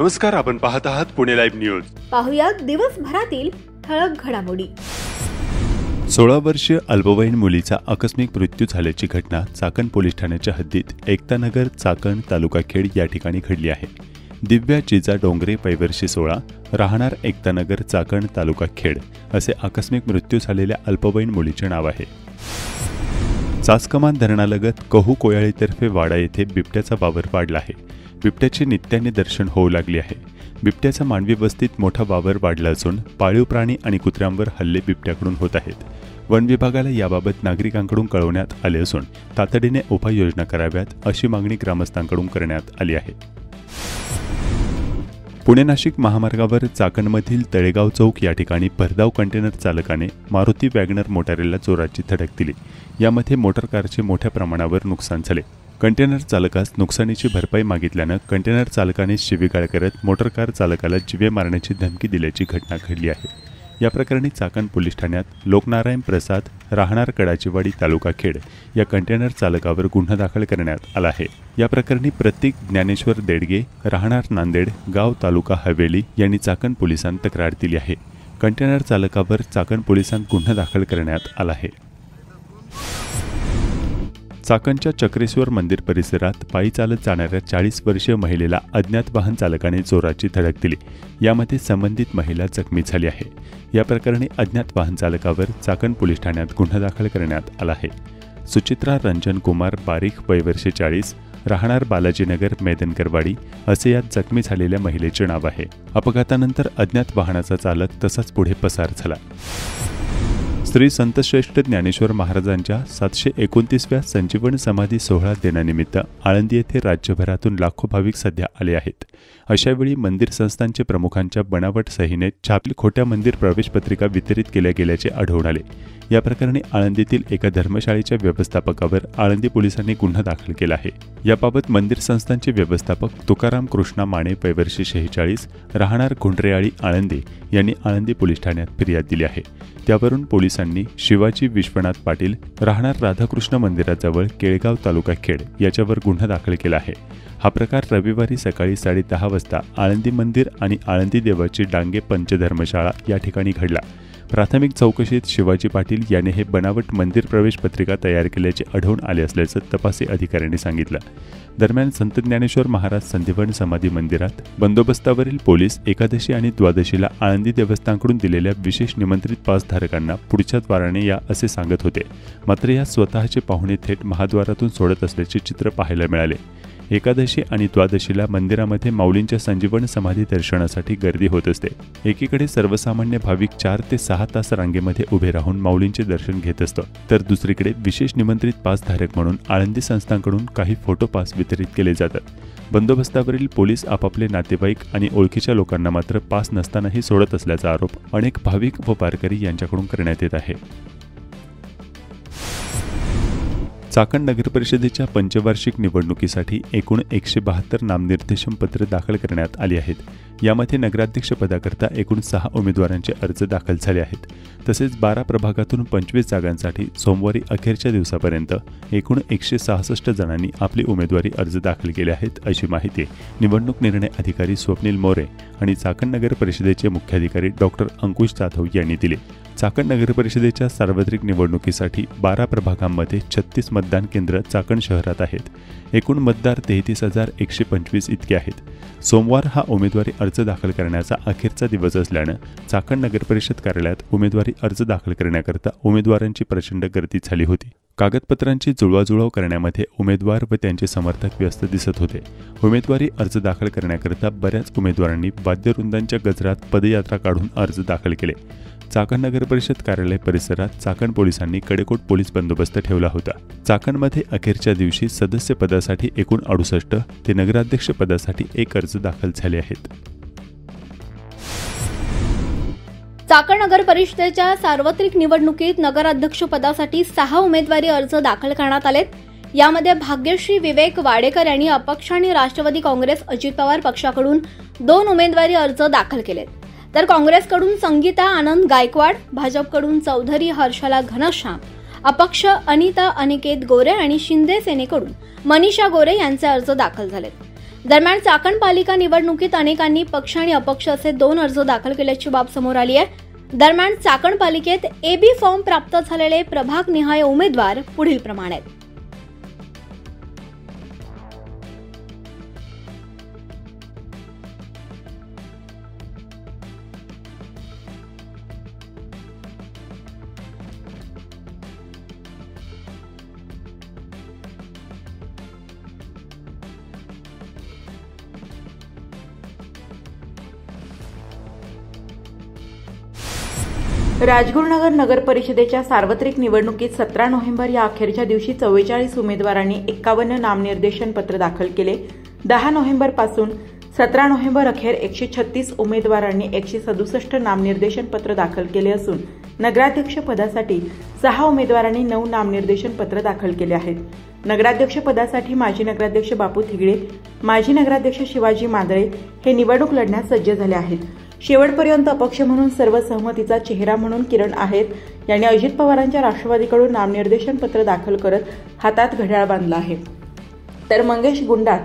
नमस्कार, आपण पाहत आहात पुणे लाईव्ह न्यूज. पाहुयात दिवसभरातील ठळक घडामोडी. 16 वर्षीय अल्पवयीन मुलीचा आकस्मिक मृत्यू झाल्याची घटना चाकण पोलीस ठाण्याच्या हद्दीत एकतानगर चाकण तालुका खेड या ठिकाणी घडली आहे. दिव्या चिजा डोंगरे पैवर्षी 16 राहणार एकतानगर चाकण तालुका खेड असे आकस्मिक मृत्यू झालेल्या अल्पवयीन मुलीचे नाव आहे. चासकमान धरणालगत कहू कोयाळीतर्फे वाडा येथे बिबट्याचा वावर वाढला आहे. बिबट्याचे नित्याने दर्शन होऊ लागले आहे. बिबट्याचा मानवी वस्तीत मोठा वावर वाढला असून पाळीव प्राणी आणि कुत्र्यांवर हल्ले बिबट्याकडून होत आहेत. वन विभागाला याबाबत नागरिकांकडून कळवण्यात आले असून तातडीने उपाययोजना कराव्यात अशी मागणी ग्रामस्थांकडून करण्यात आली आहे. पुणे नाशिक महामार्गावर चाकणमधील तळेगाव चौक या ठिकाणी भरधाव कंटेनर चालकाने मारुती वॅगनर मोटारीला जोराची धडक दिली. यामध्ये मोटार कारचे मोठ्या प्रमाणावर नुकसान झाले. कंटेनर चालकास नुकसानीची भरपाई मागितल्यानं कंटेनर चालकाने शिवीगाळ करत मोटार कार चालकाला जीवे मारण्याची धमकी दिल्याची घटना घडली आहे. या प्रकरणी चाकण पोलीस ठाण्यात लोकनारायण प्रसाद राहणार कडाचीवाडी तालुका खेड या कंटेनर चालकावर गुन्हा दाखल करण्यात आला आहे. या प्रकरणी प्रतीक ज्ञानेश्वर देडगे राहणार नांदेड गाव तालुका हवेली यांनी चाकण पोलिसांत तक्रार दिली आहे. कंटेनर चालकावर चाकण पोलिसांत गुन्हा दाखल करण्यात आला आहे. चाकणच्या चक्रेश्वर मंदिर परिसरात पायी चालत जाणाऱ्या 40 वर्षीय महिलेला अज्ञात वाहन चालकाने जोराची धडक दिली. यामध्ये संबंधित महिला जखमी झाली आहे. या प्रकरणी अज्ञात वाहन चालकावर चाकण पोलीस ठाण्यात गुन्हा दाखल करण्यात आला आहे. सुचित्रा रंजन कुमार बारीक वयवर्षे 40 राहणार बालाजीनगर मैदनकरवाडी असे यात जखमी झालेल्या महिलेचे नाव आहे. अपघातानंतर अज्ञात वाहनाचा चालक तसाच पुढे पसार झाला. श्री संतश्रेष्ठ ज्ञानेश्वर महाराजांच्या 729व्या संजीवन समाधी सोहळा दिनानिमित्त आळंदी येथे राज्यभरातून लाखो भाविक सध्या आले आहेत. अशावेळी मंदिर संस्थांचे प्रमुखांच्या बनावट सहीने छापील खोट्या मंदिर प्रवेश पत्रिका वितरित केल्या गेल्याचे आढळून आले. या प्रकरणी आळंदीतील एका धर्मशाळेच्या व्यवस्थापकावर आळंदी पोलिसांनी गुन्हा दाखल केला आहे. याबाबत मंदिर संस्थांचे व्यवस्थापक तुकाराम कृष्णा माने पैवर्षी 46 राहणार गुंडरेआळी आळंदी यांनी आळंदी पोलीस ठाण्यात फिर्याद दिली आहे. त्यावरून पोलिसांनी शिवाजी विश्वनाथ पाटील राहणार राधाकृष्ण मंदिराजवळ केळगाव तालुका खेड याच्यावर गुन्हा दाखल केला आहे. हा प्रकार रविवारी सकाळी 10:30 वाजता आळंदी मंदिर आणि आळंदी देवाची डांगे पंचधर्मशाळा या ठिकाणी घडला. प्राथमिक चौकशीत शिवाजी पाटील याने हे बनावट मंदिर प्रवेश पत्रिका तयार केल्याचे आढळून आले असल्याचं तपासी अधिकाऱ्यांनी सांगितलं. दरम्यान संत ज्ञानेश्वर महाराज संजीवन समाधी मंदिरात बंदोबस्तावरील पोलीस एकादशी आणि द्वादशीला आळंदी देवस्थानकडून दिलेल्या विशेष निमंत्रित पासधारकांना पुढच्या द्वाराने या असे सांगत होते. मात्र या स्वतःचे पाहुणे थेट महाद्वारातून सोडत असल्याचे चित्र पाहायला मिळाले. एकादशी आणि द्वादशीला मंदिरामध्ये माऊलींच्या संजीवन समाधी दर्शनासाठी गर्दी होत असते. एकीकडे सर्वसामान्य भाविक 4 ते 6 तास रांगेमध्ये उभे राहून माऊलींचे दर्शन घेत असतात, तर दुसरीकडे विशेष निमंत्रित पासधारक म्हणून आळंदी संस्थांकडून काही फोटो पास वितरित केले जातात. बंदोबस्तावरील पोलीस आपापले नातेवाईक आणि ओळखीच्या लोकांना मात्र पास नसतानाही सोडत असल्याचा आरोप अनेक भाविक व वारकरी यांच्याकडून करण्यात येत आहे. चाकण नगरपरिषदेच्या पंचवार्षिक निवडणुकीसाठी एकूण 172 नामनिर्देशन पत्र दाखल करण्यात आली आहेत. यामध्ये नगराध्यक्ष पदाकरता एकूण 6 उमेदवारांचे अर्ज दाखल झाले आहेत. तसेच 12 प्रभागातून 25 जागांसाठी सोमवारी अखेरच्या दिवसापर्यंत एकूण 166 जणांनी आपली उमेदवारी अर्ज दाखल केले आहेत, अशी माहिती निवडणूक निर्णय अधिकारी स्वप्नील मोरे आणि चाकण नगर परिषदेचे मुख्याधिकारी डॉक्टर अंकुश जाधव यांनी दिली. चाकण नगर परिषदेच्या सार्वत्रिक निवडणुकीसाठी 12 प्रभागांमध्ये 36 मतदान केंद्र चाकण शहरात आहेत. एकूण मतदार 33,125 इतके आहेत. सोमवार हा उमेदवारी अर्ज दाखल करण्याचा अखेरचा दिवस असल्यानं चाकण नगर परिषद कार्यालयात उमेदवारी अर्ज दाखल करण्याकरता उमेदवारांची प्रचंड गर्दी झाली होती. कागदपत्रांची जुळवाजुळव करण्यामध्ये उमेदवार व त्यांचे समर्थक व्यस्त दिसत होते. उमेदवारी अर्ज दाखल करण्याकरता बऱ्याच उमेदवारांनी वाद्यवृंदांच्या गजरात पदयात्रा काढून अर्ज दाखल केले. चाकण नगर परिषद कार्यालय परिसरात चाकण पोलिसांनी कडेकोट पोलीस बंदोबस्त ठेवला होता. चाकणमध्ये अखेरच्या दिवशी सदस्य पदासाठी एकूण 68 ते नगराध्यक्ष पदासाठी 1 अर्ज दाखल झाले आहेत. चाकण नगर परिषदेच्या सार्वत्रिक निवडणुकीत नगराध्यक्ष पदासाठी 6 उमेदवारी अर्ज दाखल करण्यात आलेत. यामध्ये भाग्यश्री विवेक वाडेकर यांनी अपक्ष आणि राष्ट्रवादी काँग्रेस अजित पवार पक्षाकडून 2 उमेदवारी अर्ज दाखल केलेत. तर काँग्रेसकडून संगीता आनंद गायकवाड, भाजपकडून चौधरी हर्षला घनश्याम, अपक्ष अनिता अनिकेत गोरे आणि शिंदे सेनेकडून मनीषा गोरे यांचे अर्ज दाखल झालेत। दरम्यान चाकण पालिका निवडणुकीत अनेकांनी पक्ष आणि अपक्ष असे 2 अर्ज दाखल केल्याची बाब समोर आली आहे। दरम्यान चाकण पालिकेत एबी फॉर्म प्राप्त झालेले प्रभाग निहाय उमेदवार पुढील प्रमाणे आहेत। राजगुरुनगर नगर परिषदेच्या सार्वत्रिक निवडणुकीत 17 नोव्हेंबर या अखेरच्या दिवशी 44 उमेदवारांनी 51 नामनिर्देशन पत्र दाखल केले। 10 नोव्हेंबर पासून 17 नोव्हेंबर अखेर 136 उमेदवारांनी 167 नामनिर्देशन पत्र दाखल केले असून नगराध्यक्ष पदासाठी 6 उमेदवारांनी 9 नामनिर्देशन पत्र दाखल केले आहेत। नगराध्यक्ष पदासाठी माजी नगराध्यक्ष बापू थिगडे, माजी नगराध्यक्ष शिवाजी मांदळे हे निवडणूक लढण्यास सज्ज झाले आहेत। शेवटपर्यंत अपक्ष म्हणून सर्व सहमतीचा चेहरा म्हणून किरण आहेर यांनी अजित पवारांच्या राष्ट्रवादीकडून नामनिर्देशन पत्र दाखल करत हातात घड्याळ बांधला आहे, तर मंगेश गुंडा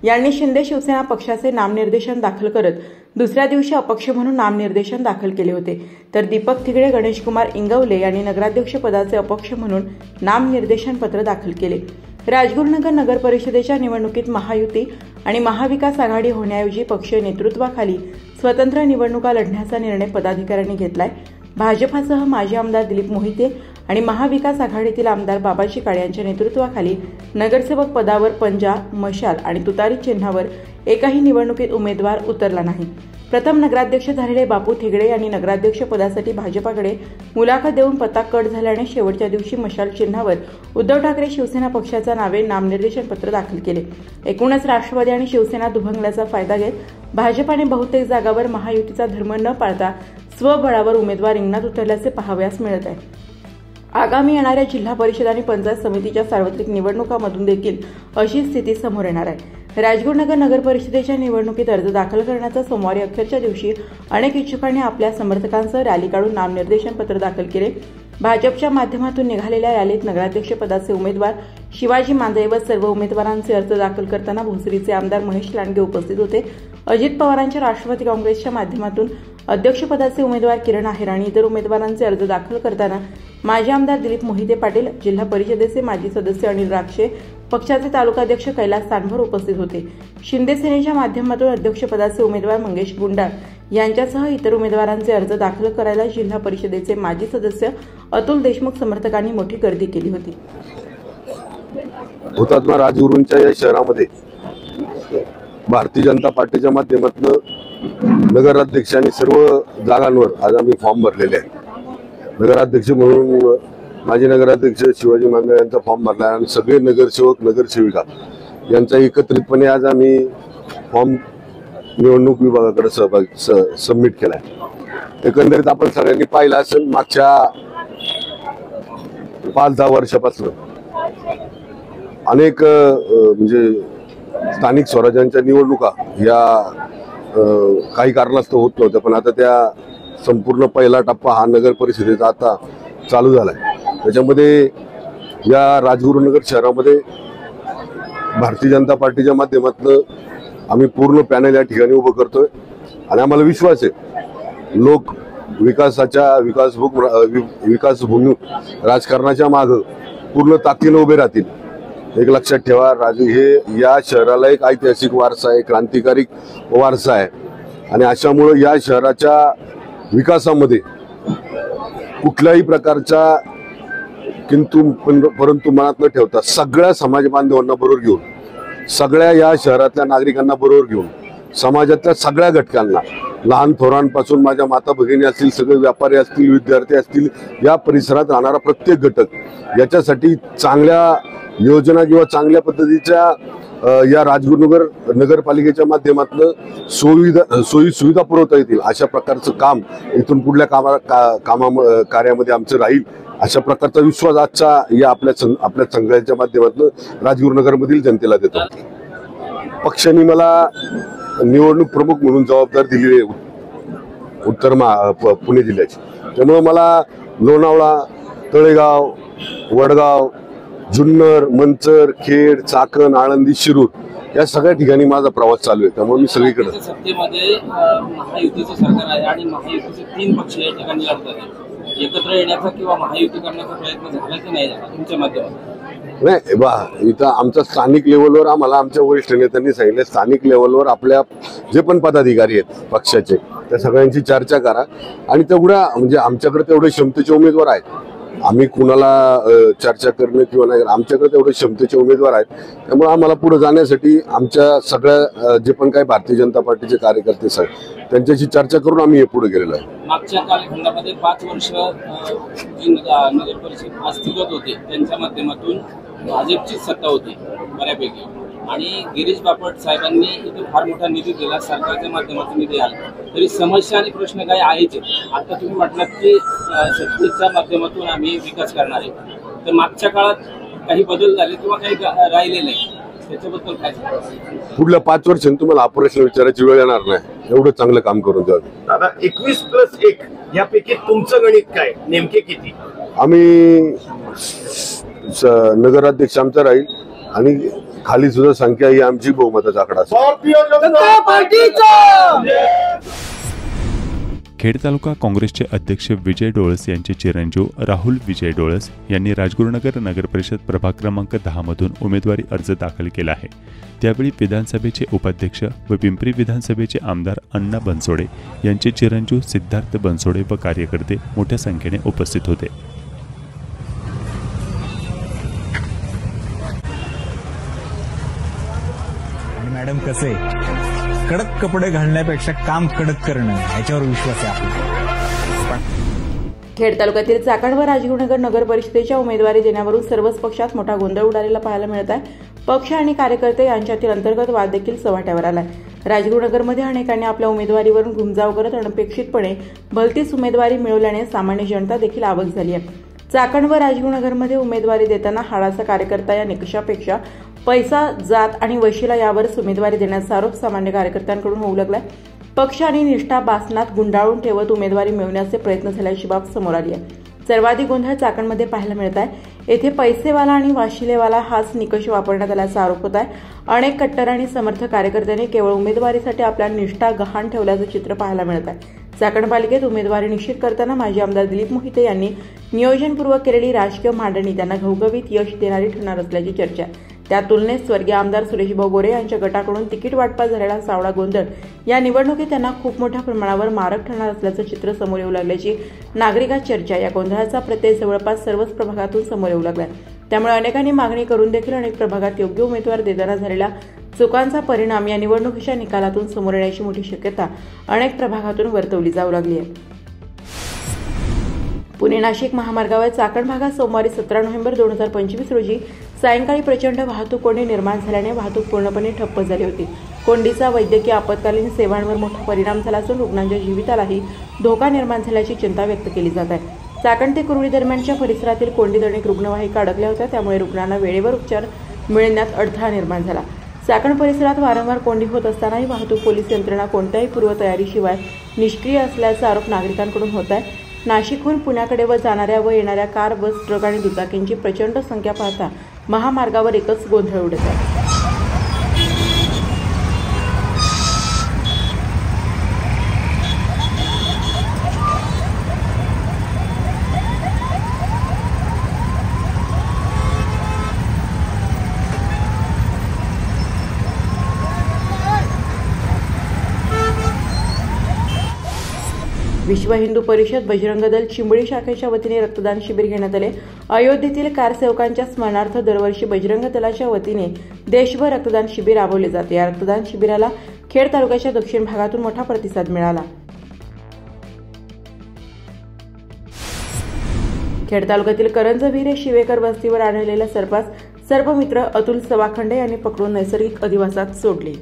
यांनी शिंदे शिवसेना पक्षाचे नामनिर्देशन दाखल करत दुसऱ्या दिवशी अपक्ष म्हणून नामनिर्देशन दाखल केले होते, तर दीपक थिगडे गणेशकुमार इंगवले यांनी नगराध्यक्ष पदाचे अपक्ष म्हणून नामनिर्देशन पत्र दाखल केले। राजगुरुनगर नगर परिषदेच्या निवडणुकीत महायुती आणि महाविकास आघाडी होण्याऐवजी पक्षीय नेतृत्वाखाली स्वतंत्र निवडणुका लढण्याचा निर्णय पदाधिकाऱ्यांनी घेतलाय। भाजपासह माजी आमदार दिलीप मोहिते आणि महाविकास आघाडीतील आमदार बाबाजी काळे यांच्या नेतृत्वाखाली नगरसेवक पदावर पंजा, मशाल आणि तुतारी चिन्हावर एकाही निवडणुकीत उमेदवार उतरला नाही। प्रथम नगराध्यक्ष झालेले बापू थिगडे यांनी नगराध्यक्ष पदासाठी भाजपाकडे मुलाखत देऊन पत्ता कट झाल्याने शेवटच्या दिवशी मशाल चिन्हावर उद्धव ठाकरे शिवसेना पक्षाच्या नावे नामनिर्देशन पत्र दाखल केले। एकूणच राष्ट्रवादी आणि शिवसेना दुभंगल्याचा फायदा घेत भाजपाने बहुतेक जागांवर महायुतीचा धर्म न पाळता स्वबळावर उमेदवार रिंगणात उतरल्याचे पाहावयास मिळत आहे। आगामी येणाऱ्या जिल्हा परिषद आणि पंचायत समितीच्या सार्वत्रिक निवडणुकांमधून देखील अशी स्थिती समोर येणार आहे। राजगुरुनगर नगर परिषदेच्या निवडणुकीत अर्ज दाखल करण्याचा सोमवारी अखेरच्या दिवशी अनेक इच्छुकांनी आपल्या समर्थकांसह रॅली काढून नामनिर्देशन पत्र दाखल केले। भाजपच्या माध्यमातून निघालेल्या रॅलीत नगराध्यक्ष पदाचे उमेदवार शिवाजी मांदळे व सर्व उमेदवारांचे अर्ज दाखल करताना भोसरीचे आमदार महेश लांडगे उपस्थित होते। अजित पवारांच्या राष्ट्रवादी काँग्रेसच्या माध्यमातून अध्यक्षपदाचे उमेदवार किरण आहेर आणि इतर उमेदवारांचे अर्ज दाखल करताना माजी आमदार दिलीप मोहिते पाटील, जिल्हा परिषदेचे माजी सदस्य अनिल राक्षे, पक्षाचे तालुकाध्यक्ष कैलास तांभर उपस्थित होते। शिंदे सेनेच्या माध्यमातून अध्यक्षपदाचे उमेदवार मंगेश गुंडा यांच्यासह इतर उमेदवारांचे अर्ज दाखल करायला जिल्हा परिषदेचे माजी सदस्य अतुल देशमुख समर्थकांनी मोठी गर्दी केली होती। हुतात्मा राजगुरूंच्या या शहरामध्ये भारतीय जनता पार्टीच्या माध्यमातून नगराध्यक्ष आणि सर्व जागांवर आज आम्ही फॉर्म भरलेले आहे। नगराध्यक्ष म्हणून माजी नगराध्यक्ष शिवाजी मांदळे यांचा फॉर्म भरला आणि सगळे नगरसेवक नगरसेविका यांचा एकत्रितपणे आज आम्ही फॉर्म निवडणूक विभागाकडे सबमिट केलाय। एकंदरीत आपण सगळ्यांनी पाहिलं असेल, मागच्या 5-10 वर्षापासून अनेक म्हणजे स्थानिक स्वराज्यांच्या निवडणुका या काही कारणास्तव होत नव्हत्या, पण आता त्या संपूर्ण पहिला टप्पा हा नगर परिषदेचा आता चालू झालाय। त्याच्यामध्ये या राजगुरुनगर शहरामध्ये भारतीय जनता पार्टीच्या माध्यमातून आम्ही पूर्ण पॅनल या ठिकाणी उभं करतोय आणि आम्हाला विश्वास आहे लोक विकासभूमी राजकारणाच्या मागे पूर्ण ताकदीने उभे राहतील। एक लक्षात ठेवा, हे या शहराला एक ऐतिहासिक वारसा आहे, क्रांतिकारी वारसा आहे आणि अशामुळे या शहराच्या विकासामध्ये कुठल्याही प्रकारचा परंतु मनात न ठेवता सगळ्या समाज बांधवांना बरोबर घेऊन, सगळ्या या शहरातल्या नागरिकांना बरोबर घेऊन, समाजातल्या सगळ्या घटकांना, लहान थोरांपासून माझ्या माता भगिनी असतील, सगळे व्यापारी असतील, विद्यार्थी असतील, या परिसरात राहणारा प्रत्येक घटक याच्यासाठी चांगल्या योजना किंवा चांगल्या पद्धतीच्या या राजगुरुनगर नगरपालिकेच्या माध्यमातून सोयी सुविधा पुरवता येतील अशा प्रकारचं काम इथून पुढल्या कार्यामध्ये आमचं राहील, अशा प्रकारचा विश्वास आजच्या या आपल्या संघाच्या माध्यमातून राजगुरुनगरमधील जनतेला देतो। पक्षाने मला निवडणूक प्रमुख म्हणून जबाबदारी दिली आहे पुणे जिल्ह्याची, त्यामुळे मला लोणावळा, तळेगाव, वडगाव, जुन्नर, मंचर, खेड, चाकण, आळंदी, शिरूर या सगळ्या ठिकाणी माझा प्रवास चालू आहे. त्यामुळे मी सगळीकडे सत्तेमध्ये महायुतीचं सरकार आहे आणि महायुतीचे 3 पक्ष या ठिकाणी लढत आहेत. एकत्र येण्याचा किंवा महायुती करण्याचा प्रयत्न झाला की नाही झाला तुमच्या माध्यमातून? नाही बा, इथं आमच्या स्थानिक लेवलवर आम्हाला आमच्या वरिष्ठ नेत्यांनी सांगितलं, स्थानिक लेवलवर आपल्या जे पण पदाधिकारी आहेत पक्षाचे त्या सगळ्यांची चर्चा करा आणि तेवढ्या म्हणजे आमच्याकडे तेवढे क्षमतेचे उमेदवार आहेत. आम्ही कुणाला चर्चा करणं किंवा नाही, आमच्याकडे तेवढे क्षमतेचे उमेदवार आहेत. त्यामुळे आम्हाला पुढे जाण्यासाठी आमच्या सगळ्या जे पण काही भारतीय जनता पार्टीचे कार्यकर्ते आहेत त्यांच्याशी चर्चा करून आम्ही हे पुढे गेलेलो आहे. मागच्या कालखंडामध्ये 5 वर्ष जी नगर परिषद अस्तित्वात होते त्यांच्या माध्यमातून भाजपची सत्ता होती बऱ्यापैकी आणि गिरीश बापट साहेबांनी इथे फार मोठा निधी दिला, सरकारच्या माध्यमातून निधी आला. तरी समस्या आणि प्रश्न काय आहेच. आता तुम्ही म्हटलात की सत्तेच्या माध्यमातून आम्ही विकास करणार आहे, तर मागच्या काळात काही बदल झाले किंवा काही राहिलेले नाही, त्याच्याबद्दल काय? पुढल्या 5 वर्षांनी तुम्हाला हा प्रश्न विचारायची वेळ येणार नाही, एवढं चांगलं काम करून द्यावं. दादा 21+1 यापैकी तुमचं गणित काय, नेमके किती? आम्ही नगराध्यक्ष आमचा राहील आणि खाली सुद्धा संख्या ही आमची बहुमताचा आकडा असेल. खेड तालुका काँग्रेसचे अध्यक्ष विजय डोळस यांचे चिरंजीव राहुल विजय डोळस यांनी राजगुरुनगर नगरपरिषद प्रभाग क्रमांक 10 मधून उमेदवारी अर्ज दाखल केला आहे. त्यावेळी विधानसभेचे उपाध्यक्ष व पिंपरी विधानसभेचे आमदार अण्णा बनसोडे यांचे चिरंजीव सिद्धार्थ बनसोडे व कार्यकर्ते मोठ्या संख्येने उपस्थित होते. मॅडम कसे कडक कपडे घालण्यापेक्षा काम कडक करणं याच्यावर विश्वास आहे आपला. खेड तालुक्यातील चाकण व राजगुरुनगर नगर परिषदेच्या उमेदवारी देण्यावरून सर्वच पक्षात मोठा गोंधळ उडालेला पाहायला मिळत आहे. पक्ष आणि कार्यकर्ते यांच्यातील अंतर्गत वाद देखील चव्हाट्यावर आलाय. राजगुरुनगरमध्ये अनेकांनी आपल्या उमेदवारीवरून घुमजाव करत अनपेक्षितपणे भलतीच उमेदवारी मिळवल्याने सामान्य जनता देखील आवक झाली आहे. चाकण व राजगुरुनगरमध्ये उमेदवारी देताना हाडाचा कार्यकर्ता या निकषापेक्षा पैसा, जात आणि वशिला यावरच उमेदवारी देण्याचा आरोप सामान्य कार्यकर्त्यांकडून होऊ लागलाय. पक्ष आणि निष्ठा बासनात गुंडाळून ठेवत उमेदवारी मिळवण्याचे प्रयत्न झाल्याची बाब समोर आली आहे. सर्वाधिक गोंधळ चाकणमध्ये पाहायला मिळत आहे. येथे पैसेवाला आणि वाशिलेवाला हाच निकष वापरण्यात आल्याचा आरोप होत आहे. अनेक कट्टर आणि समर्थ कार्यकर्त्यांनी केवळ उमेदवारीसाठी आपल्या निष्ठा गहाण ठेवल्याचं चित्र पाहायला मिळत आहे. चाकण पालिकेत उमेदवारी निश्चित करताना माजी आमदार दिलीप मोहिते यांनी नियोजनपूर्वक केलेली राजकीय मांडणी त्यांना घवघवीत यश देणारी ठरणार असल्याची चर्चा आहे. त्या तुलनेत स्वर्गीय आमदार सुरेशभाऊ गोरे यांच्या गटाकडून तिकीट वाटपात झालेला सावळा गोंधळ या निवडणुकीत त्यांना खूप मोठ्या प्रमाणावर मारक ठरणार असल्याचं चित्र समोर येऊ लागल्याची नागरिकात चर्चा. या गोंधळाचा प्रत्यय जवळपास सर्वच प्रभागातून समोर येऊ लागलाय. त्यामुळे अनेकांनी मागणी करून देखील अनेक प्रभागात योग्य उमेदवार देताना झालेल्या चुकांचा परिणाम या निवडणुकीच्या निकालातून समोर येण्याची मोठी शक्यता अनेक प्रभागातून वर्तवली जाऊ लागली आहे. पुणे नाशिक महामार्गावर चाकण भागात सोमवारी 17 नोव्हेंबर 2025 रोजी सायंकाळी प्रचंड वाहतूक कोंडी निर्माण झाल्याने वाहतूक पूर्णपणे ठप्प झाली होती. कोंडीचा वैद्यकीय आपत्कालीन सेवांवर मोठा परिणाम झाला असून रुग्णांच्या जीवितालाही धोका निर्माण झाल्याची चिंता व्यक्त केली जात आहे. चाकण ते कुर्डी दरम्यानच्या परिसरातील कोंडीत अनेक रुग्णवाहिका अडकल्या होत्या, त्यामुळे रुग्णांना वेळेवर उपचार मिळण्यात अडथळा निर्माण झाला. चाकण परिसरात वारंवार कोंडी होत असतानाही वाहतूक पोलीस यंत्रणा कोणत्याही पूर्वतयारीशिवाय निष्क्रिय असल्याचा आरोप नागरिकांकडून होत आहे. नाशिकहून पुण्याकडे जाणाऱ्या व येणाऱ्या कार, बस, ट्रक आणि दुचाकींची प्रचंड संख्या पाहता महामार्गावर एकच गोंधळ उडत आहे. विश्व हिंदू परिषद बजरंग दल चिंबळी शाखेच्या वतीने रक्तदान शिबिर घेण्यात आले. अयोध्येतील कारसेवकांच्या स्मरणार्थ दरवर्षी बजरंग दलाच्या वतीने देशभर रक्तदान शिबिर राबवले जाते. या रक्तदान शिबिराला खेड तालुक्याच्या दक्षिण भागातून मोठा प्रतिसाद मिळाला. खेड तालुक्यातील करंजविरे शिवेकर वस्तीवर आढळलेल्या सर्पास सर्पमित्र अतुल सवाखंडे यांनी पकडून नैसर्गिक अधिवासात सोडले.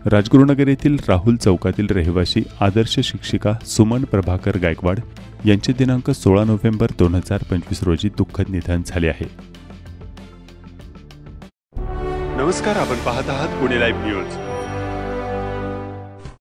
राजगुरुनगर येथील राहुल चौकातील रहिवासी आदर्श शिक्षिका सुमन प्रभाकर गायकवाड यांचे दिनांक 16 नोव्हेंबर 2025 रोजी दुःखद निधन झाले आहे. नमस्कार, आपण पाहत आहात पुणे लाईव्ह न्यूज.